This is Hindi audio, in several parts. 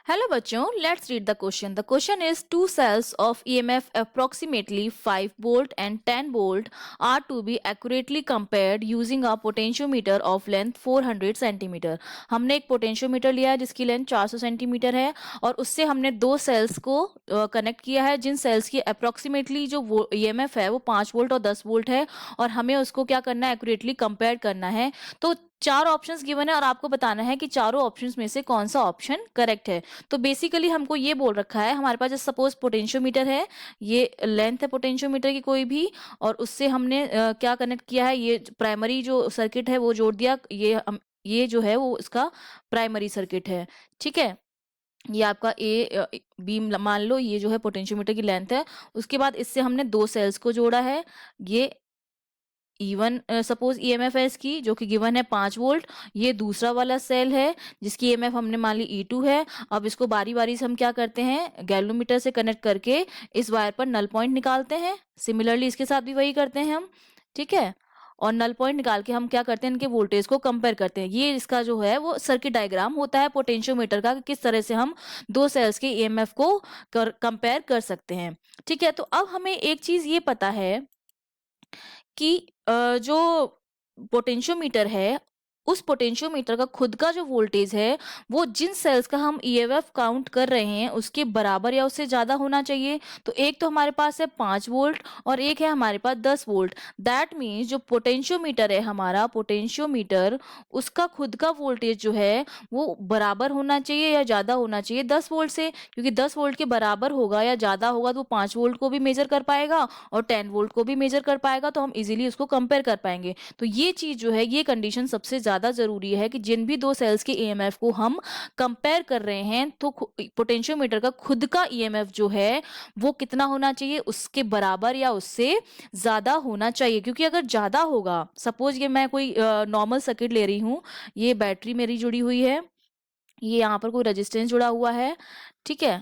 हेलो बच्चों, let's read the question. The question is two cells of EMF approximately 5 volt and 10 volt are to be accurately compared using a potentiometer of length 400 centimetre. हमने एक पोटेंशियोमीटर लिया है जिसकी लेंथ 400 सेंटीमीटर है और उससे हमने दो सेल्स को कनेक्ट किया है जिन सेल्स की अप्रोक्सीमेटली जो ईएमएफ है वो 5 वोल्ट और 10 वोल्ट है और हमें उसको क्या करना है, एक्यूरेटली कंपेयर करना है. तो चार ऑप्शंस गिवन है और आपको बताना है कि चारों ऑप्शंस में से कौन सा ऑप्शन करेक्ट है. तो बेसिकली हमको ये बोल रखा है, हमारे पास सपोज पोटेंशियोमीटर है, ये लेंथ है पोटेंशियोमीटर की कोई भी, और उससे हमने क्या कनेक्ट किया है, ये प्राइमरी जो सर्किट है वो जोड़ दिया. ये जो है वो इसका प्राइमरी सर्किट है. ठीक है, ये आपका ए बी मान लो, ये जो है पोटेंशियोमीटर की लेंथ है. उसके बाद इससे हमने दो सेल्स को जोड़ा है. ये E1 सपोज ईएमएफ है इसकी जो कि गिवन है 5 वोल्ट. ये दूसरा वाला सेल है जिसकी ईएमएफ हमने मान ली E2 है. अब इसको बारी बारी से हम क्या करते हैं, गैल्वेनोमीटर से कनेक्ट करके इस वायर पर नल पॉइंट निकालते हैं. सिमिलरली इसके साथ भी वही करते हैं हम. ठीक है, और नल पॉइंट निकाल के हम क्या करते हैं, इनके वोल्टेज को कंपेयर करते हैं. ये इसका जो है वो सर्किट डायग्राम होता है पोटेंशियोमीटर का, कि किस तरह से हम दो सेल्स के ईएमएफ को कंपेयर कर सकते हैं. ठीक है, तो अब हमें एक चीज ये पता है कि जो पोटेंशियोमीटर है, उस पोटेंशियोमीटर का खुद का जो वोल्टेज है वो जिन सेल्स का हम ईएमएफ काउंट कर रहे हैं उसके बराबर या उससे ज्यादा होना चाहिए. तो एक तो हमारे पास है 5 वोल्ट और एक है हमारे पास 10 वोल्ट. दैट मीन्स जो पोटेंशियोमीटर है, हमारा पोटेंशियोमीटर, उसका खुद का वोल्टेज जो है वो बराबर होना चाहिए या ज्यादा होना चाहिए 10 वोल्ट से. क्योंकि 10 वोल्ट के बराबर होगा या ज्यादा होगा तो 5 वोल्ट को भी मेजर कर पाएगा और 10 वोल्ट को भी मेजर कर पाएगा, तो हम इजीली उसको कंपेयर कर पाएंगे. तो ये चीज जो है, ये कंडीशन सबसे ज्यादा जरूरी है कि जिन भी दो सेल्स के ईएमएफ को हम कंपेयर कर रहे हैं तो पोटेंशियोमीटर का खुद का ईएमएफ जो है वो कितना होना चाहिए, उसके बराबर या उससे ज्यादा होना चाहिए. क्योंकि अगर ज्यादा होगा, सपोज ये मैं कोई नॉर्मल सर्किट ले रही हूँ, ये बैटरी मेरी जुड़ी हुई है, ये यहाँ पर कोई रेजिस्टेंस जुड़ा हुआ है. ठीक है,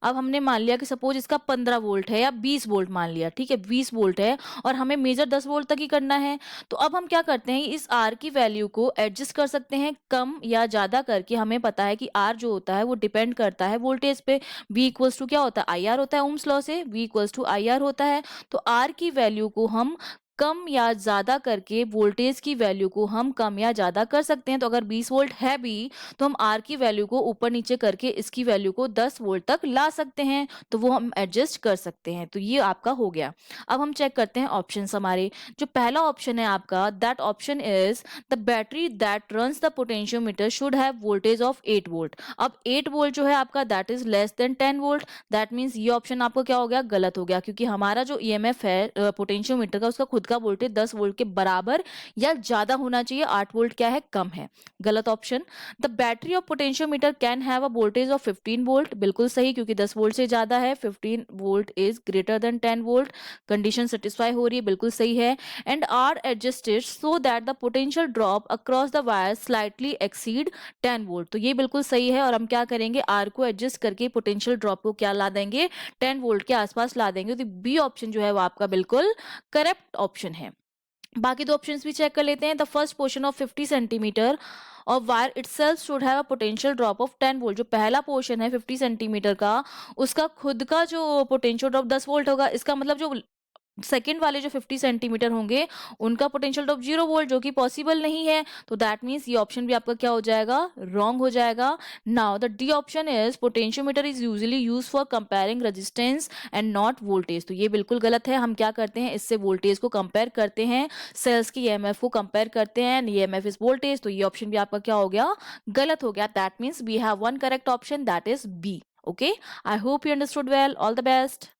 अब हमने मान लिया कि सपोज इसका 15 वोल्ट है या 20 वोल्ट मान लिया. ठीक है, 20 वोल्ट है और हमें मेजर 10 वोल्ट तक ही करना है. तो अब हम क्या करते हैं, इस आर की वैल्यू को एडजस्ट कर सकते हैं कम या ज्यादा करके. हमें पता है कि आर जो होता है वो डिपेंड करता है वोल्टेज पे. V इक्वल्स टू क्या होता है, आई आर होता है ओम्स लॉ से. V equals to I R होता है. तो आर की वैल्यू को हम कम या ज्यादा करके वोल्टेज की वैल्यू को हम कम या ज्यादा कर सकते हैं. तो अगर 20 वोल्ट है भी तो हम आर की वैल्यू को ऊपर नीचे करके इसकी वैल्यू को 10 वोल्ट तक ला सकते हैं. तो वो हम एडजस्ट कर सकते हैं. तो ये आपका हो गया. अब हम चेक करते हैं ऑप्शन हमारे. जो पहला ऑप्शन है आपका, that option is the battery that runs the potentiometer should have voltage of 8 volt. अब 8 वोल्ट जो है आपका that is less than 10 volt. That means ये ऑप्शन आपको क्या हो गया, गलत हो गया. क्योंकि हमारा जो ईएमएफ है पोटेंशियोमीटर का, उसका खुद का वोल्टेज 10 वोल्ट के बराबर या ज्यादा होना चाहिए. 8 वोल्ट क्या है, कम है. गलत option. The battery of potentiometer can have a voltage of 15 volt. बिल्कुल सही, क्योंकि 10 वोल्ट से ज्यादा है. 15 volt is greater than 10 volt. Condition satisfy हो रही है, बिल्कुल सही है. And R adjusted so that the potential drop across the wire slightly exceed 10 volt. तो ये बिल्कुल सही है. और हम क्या करेंगे, आर को एडजस्ट करके पोटेंशियल ड्रॉप को क्या ला देंगे, 10 वोल्ट के आसपास ला देंगे. तो बी ऑप्शन जो है वो आपका बिल्कुल करेक्ट ऑप्शन है. बाकी दो ऑप्शंस भी चेक कर लेते हैं. The first portion of 50 centimetre और wire itself should have a potential drop of 10 volt. जो पहला पोर्शन है 50 सेंटीमीटर का, उसका खुद का जो पोटेंशियल ड्रॉप 10 वोल्ट होगा. इसका मतलब जो सेकेंड वाले जो 50 सेंटीमीटर होंगे उनका पोटेंशियल ड्रॉप 0 वोल्ट, जो कि पॉसिबल नहीं है. तो दैट मीन्स ये ऑप्शन भी आपका क्या हो जाएगा, रॉन्ग हो जाएगा. Now the D option is potentiometer is usually use for comparing resistance and not voltage. तो ये बिल्कुल गलत है. हम क्या करते हैं, इससे वोल्टेज को कंपेयर करते हैं, सेल्स की ईएमएफ को कंपेयर करते हैं. EMF is voltage. तो ये ऑप्शन भी आपका क्या हो गया, गलत हो गया. That means we have one correct option, that is B. Okay, I hope you understood well. All the best.